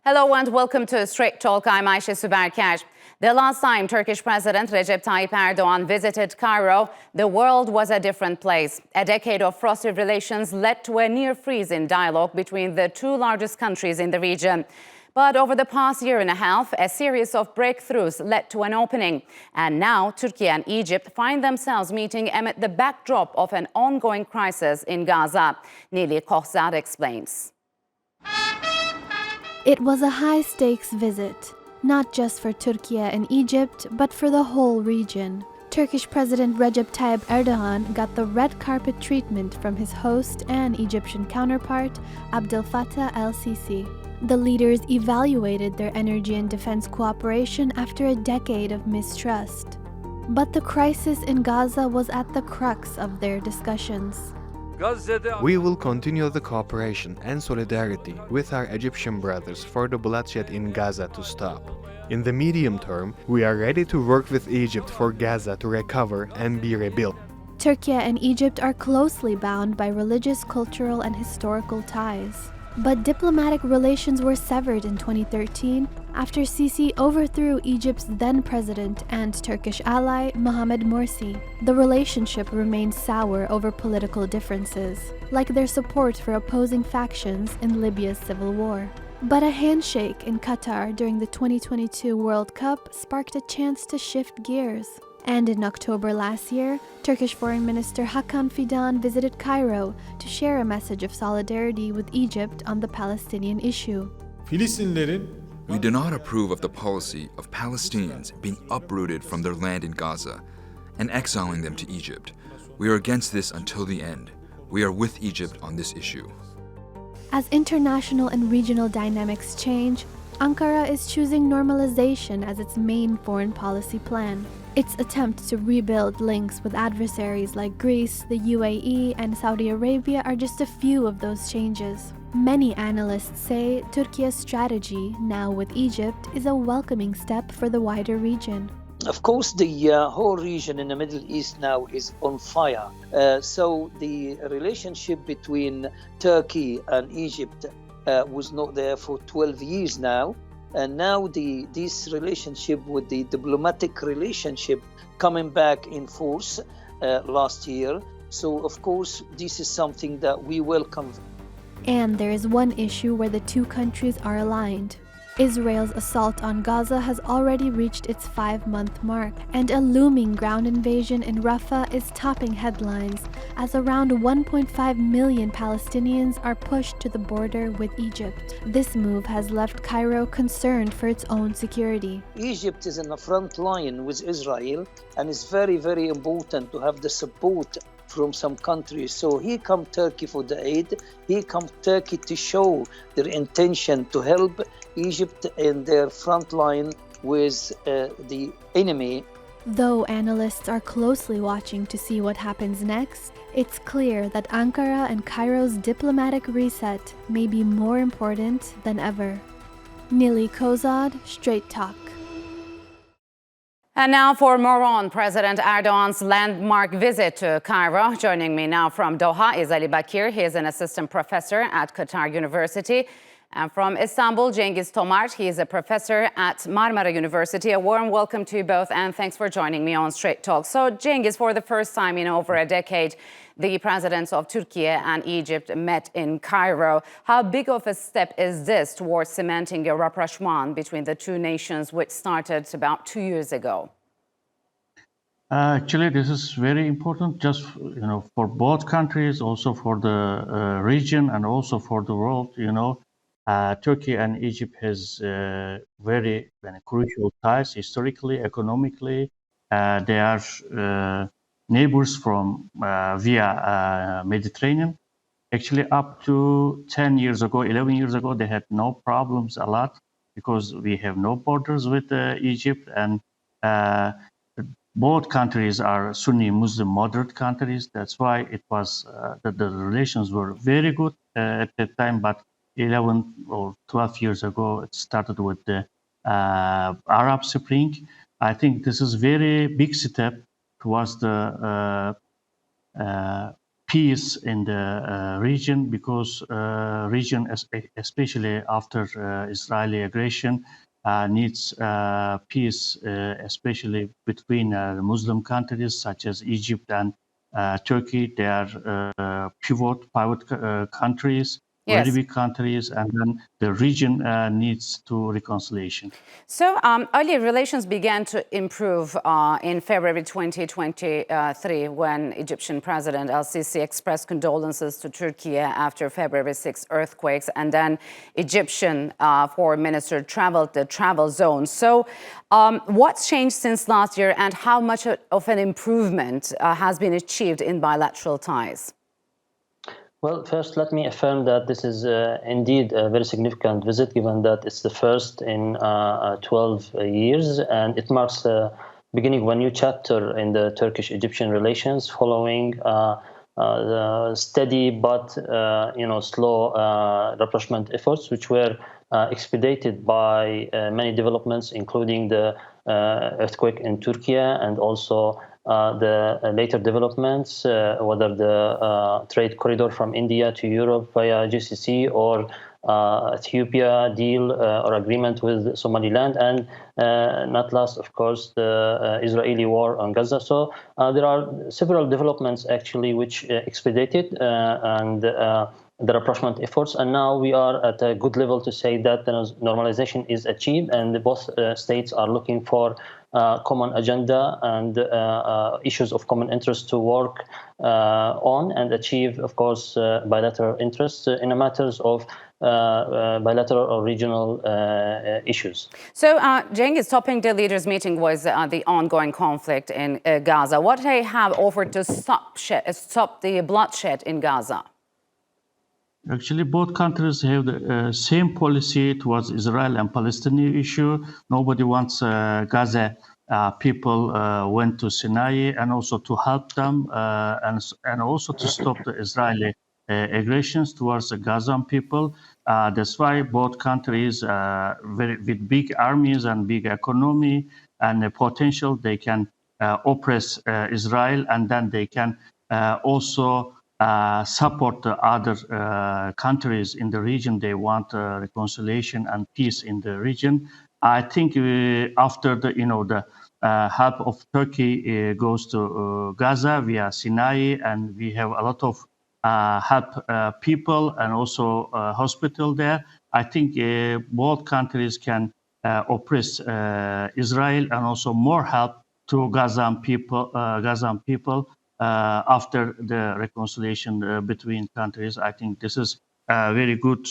Hello and welcome to Strait Talk. I'm Ayse Suberker. The last time Turkish President Recep Tayyip Erdoğan visited Cairo, the world was a different place. A decade of frosty relations led to a near freeze in dialogue between the two largest countries in the region. But over the past year and a half, a series of breakthroughs led to an opening. And now Turkey and Egypt find themselves meeting amid the backdrop of an ongoing crisis in Gaza. Nili Kohzad explains. It was a high-stakes visit, not just for Turkey and Egypt, but for the whole region. Turkish President Recep Tayyip Erdogan got the red carpet treatment from his host and Egyptian counterpart, Abdel Fattah el-Sisi. The leaders evaluated their energy and defense cooperation after a decade of mistrust. But the crisis in Gaza was at the crux of their discussions. We will continue the cooperation and solidarity with our Egyptian brothers for the bloodshed in Gaza to stop. In the medium term, we are ready to work with Egypt for Gaza to recover and be rebuilt. Turkey and Egypt are closely bound by religious, cultural, and historical ties. But diplomatic relations were severed in 2013 after Sisi overthrew Egypt's then-president and Turkish ally Mohamed Morsi. The relationship remained sour over political differences, like their support for opposing factions in Libya's civil war. But a handshake in Qatar during the 2022 World Cup sparked a chance to shift gears. And in October last year, Turkish Foreign Minister Hakan Fidan visited Cairo to share a message of solidarity with Egypt on the Palestinian issue. We do not approve of the policy of Palestinians being uprooted from their land in Gaza and exiling them to Egypt. We are against this until the end. We are with Egypt on this issue. As international and regional dynamics change, Ankara is choosing normalization as its main foreign policy plan. Its attempt to rebuild links with adversaries like Greece, the UAE, and Saudi Arabia are just a few of those changes. Many analysts say Turkey's strategy, now with Egypt, is a welcoming step for the wider region. Of course, the whole region in the Middle East now is on fire. So the relationship between Turkey and Egypt was not there for 12 years now. And now this relationship with the diplomatic relationship coming back in force last year. So, of course, this is something that we welcome. And there is one issue where the two countries are aligned. Israel's assault on Gaza has already reached its 5-month mark, and a looming ground invasion in Rafah is topping headlines as around 1.5 million Palestinians are pushed to the border with Egypt. This move has left Cairo concerned for its own security. Egypt is in the front line with Israel, and it's very, very important to have the support from some countries. So here come Turkey for the aid. Here come Turkey to show their intention to help Egypt in their front line with the enemy. Though analysts are closely watching to see what happens next, it's clear that Ankara and Cairo's diplomatic reset may be more important than ever. Nili Kohzad, Strait Talk. And now for more on President Erdogan's landmark visit to Cairo. Joining me now from Doha is Bakir. He is an assistant professor at Qatar University. And from Istanbul, Cengiz Tomar. He is a professor at Marmara University. A warm welcome to you both, and thanks for joining me on Strait Talk. So, Cengiz, for the first time in over a decade, the presidents of Turkey and Egypt met in Cairo. How big of a step is this towards cementing a rapprochement between the two nations, which started about 2 years ago? Actually, this is very important, just for both countries, also for the region, and also for the world. Turkey and Egypt has very crucial ties historically, economically. They are neighbors from via Mediterranean. Actually, up to 10 years ago, 11 years ago, they had no problems a lot because we have no borders with Egypt, and both countries are Sunni Muslim moderate countries. That's why it was that the relations were very good at that time. But 11 or 12 years ago, it started with the Arab Spring. I think this is very big step towards the peace in the region, because region, especially after Israeli aggression, needs peace, especially between Muslim countries such as Egypt and Turkey. They are pivot countries, very Yes. big countries, and then the region needs to reconciliation. So, Ali, relations began to improve in February 2023 when Egyptian President al-Sisi expressed condolences to Turkey after February 6 earthquakes, and then Egyptian foreign minister traveled the travel zone. So, what's changed since last year, and how much of an improvement has been achieved in bilateral ties? Well, first, let me affirm that this is indeed a very significant visit, given that it's the first in 12 years, and it marks the beginning of a new chapter in the Turkish-Egyptian relations, following the steady but slow rapprochement efforts, which were expedited by many developments, including the earthquake in Turkey and also the later developments, whether the trade corridor from India to Europe via GCC or Ethiopia deal or agreement with Somaliland, and not last, of course, the Israeli war on Gaza. So there are several developments actually which expedited and the rapprochement efforts, and now we are at a good level to say that the normalization is achieved, and both states are looking for common agenda and issues of common interest to work on and achieve, of course, bilateral interests in the matters of bilateral or regional issues. So, Cengiz, topping the leaders' meeting was the ongoing conflict in Gaza. What they have offered to stop the bloodshed in Gaza? Actually, both countries have the same policy towards Israel and Palestinian issue. Nobody wants Gaza people went to Sinai, and also to help them and also to stop the Israeli aggressions towards the Gazan people. That's why both countries, with big armies and big economy and the potential, they can oppress Israel, and then they can also support the other countries in the region. They want reconciliation and peace in the region. I think after the help of Turkey goes to Gaza via Sinai, and we have a lot of help people and also hospital there. I think both countries can oppress Israel, and also more help to Gazan people. After the reconciliation between countries, I think this is a very good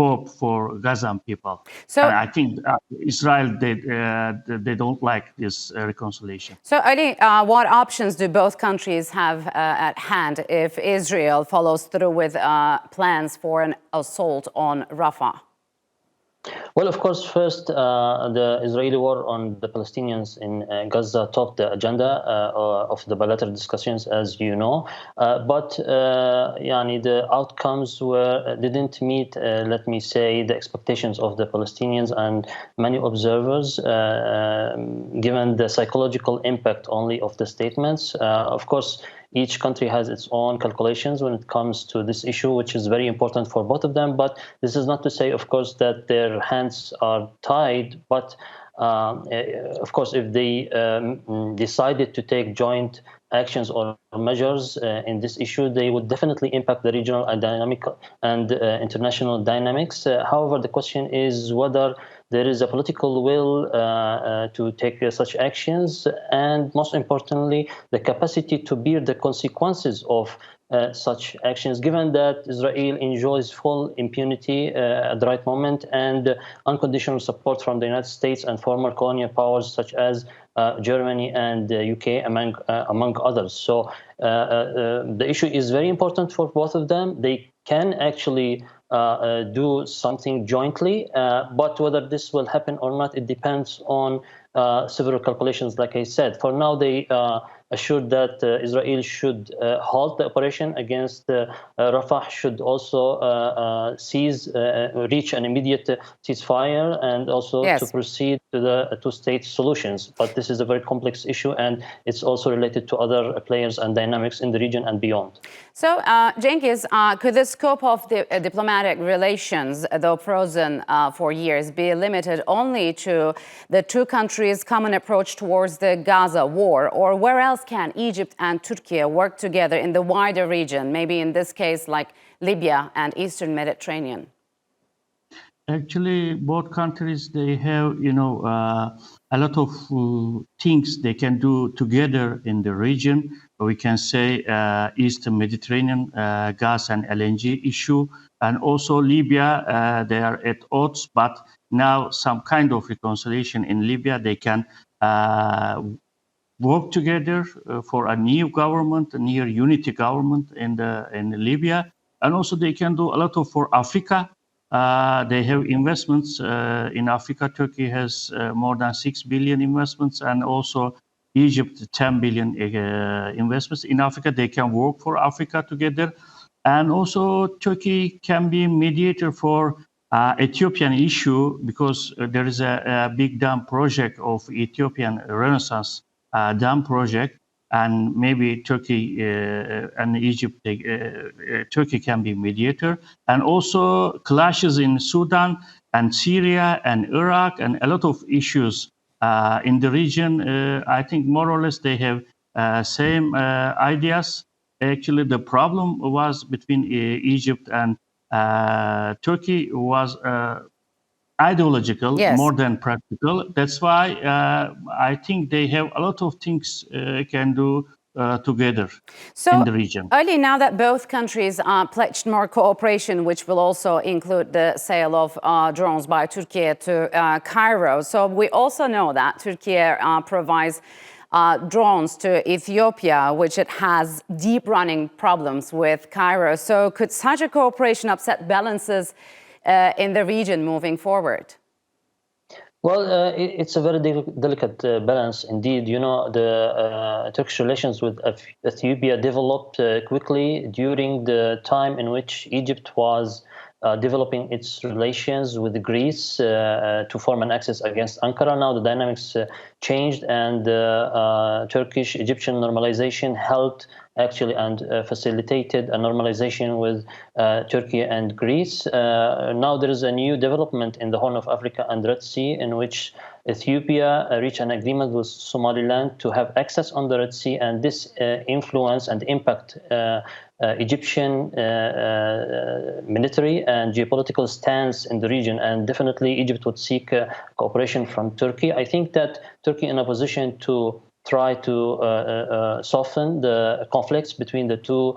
hope for Gazan people. So, and I think Israel, they don't like this reconciliation. So, Ali, what options do both countries have at hand if Israel follows through with plans for an assault on Rafah? Well, of course, first, the Israeli war on the Palestinians in Gaza topped the agenda of the bilateral discussions, as you know. But the outcomes didn't meet, let me say, the expectations of the Palestinians and many observers, given the psychological impact only of the statements. Of course, each country has its own calculations when it comes to this issue, which is very important for both of them. But this is not to say, of course, that their hands are tied. But of course, if they decided to take joint actions or measures in this issue, they would definitely impact the regional dynamic and international dynamics. However, the question is whether there is a political will to take such actions, and most importantly, the capacity to bear the consequences of such actions, given that Israel enjoys full impunity at the right moment and unconditional support from the United States and former colonial powers such as Germany and the UK, among others. So the issue is very important for both of them. They can actually do something jointly, but whether this will happen or not, it depends on several calculations, like I said. For now, they assured that Israel should halt the operation against Rafah, should also reach an immediate ceasefire, and also to proceed to the two-state solutions. But this is a very complex issue, and it's also related to other players and dynamics in the region and beyond. So, Cengiz, could the scope of the diplomatic relations, though frozen for years, be limited only to the two countries' common approach towards the Gaza war? Or where else can Egypt and Turkey work together in the wider region, maybe in this case like Libya and Eastern Mediterranean? Actually, both countries, they have, a lot of things they can do together in the region. We can say Eastern Mediterranean, gas and LNG issue, and also Libya, they are at odds, but now some kind of reconciliation in Libya. They can work together for a new government, a near unity government in Libya, and also they can do a lot for Africa. They have investments in Africa. Turkey has more than 6 billion investments, and also Egypt 10 billion investments in Africa. They can work for Africa together, and also Turkey can be mediator for Ethiopian issue, because there is a big dam project of Ethiopian Renaissance dam project, and maybe Turkey and Egypt, Turkey can be mediator. And also clashes in Sudan and Syria and Iraq, and a lot of issues in the region. I think more or less they have same ideas. Actually, the problem was between Egypt and Turkey was ideological, more than practical. That's why I think they have a lot of things can do together in the region. Early, now that both countries pledged more cooperation, which will also include the sale of drones by Turkey to Cairo. So we also know that Turkey provides drones to Ethiopia, which it has deep-running problems with Cairo. So could such a cooperation upset balances in the region moving forward? Well, it's a very delicate balance indeed. The Turkish relations with Ethiopia developed quickly during the time in which Egypt was developing its relations with Greece to form an axis against Ankara. Now the dynamics changed, and Turkish-Egyptian normalization helped actually and facilitated a normalization with Turkey and Greece. Now there is a new development in the Horn of Africa and Red Sea, in which Ethiopia reached an agreement with Somaliland to have access on the Red Sea, and this influence and impact Egyptian military and geopolitical stance in the region, and definitely Egypt would seek cooperation from Turkey. I think that Turkey in a position to try to soften the conflicts between the two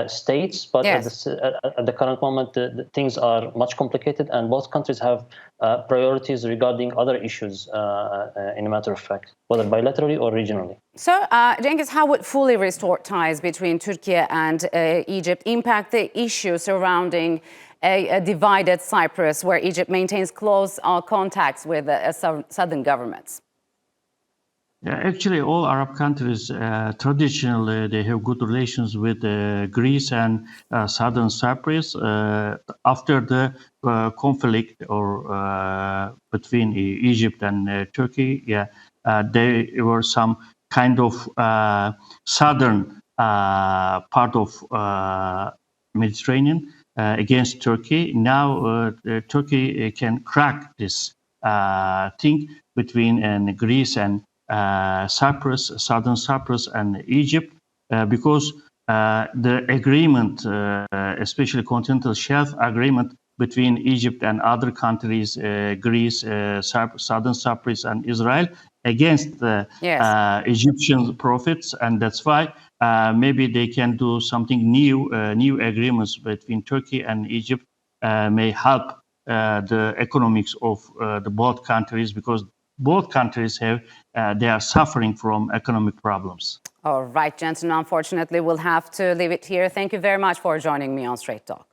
states, but at the current moment things are much complicated, and both countries have priorities regarding other issues, in a matter of fact, whether bilaterally or regionally. So, Cengiz, how would fully restored ties between Turkey and Egypt impact the issue surrounding a divided Cyprus, where Egypt maintains close contacts with southern governments? Yeah, actually, all Arab countries traditionally they have good relations with Greece and southern Cyprus. After the conflict or between Egypt and Turkey, there were some kind of southern part of Mediterranean against Turkey. Now Turkey can crack this thing between Greece and Cyprus, southern Cyprus and Egypt, because the agreement, especially continental shelf agreement between Egypt and other countries, Greece, southern Cyprus and Israel, against the Egyptian profits, and that's why maybe they can do something new. New agreements between Turkey and Egypt may help the economics of the both countries, because both countries they are suffering from economic problems. All right, gentlemen, unfortunately, we'll have to leave it here. Thank you very much for joining me on Strait Talk.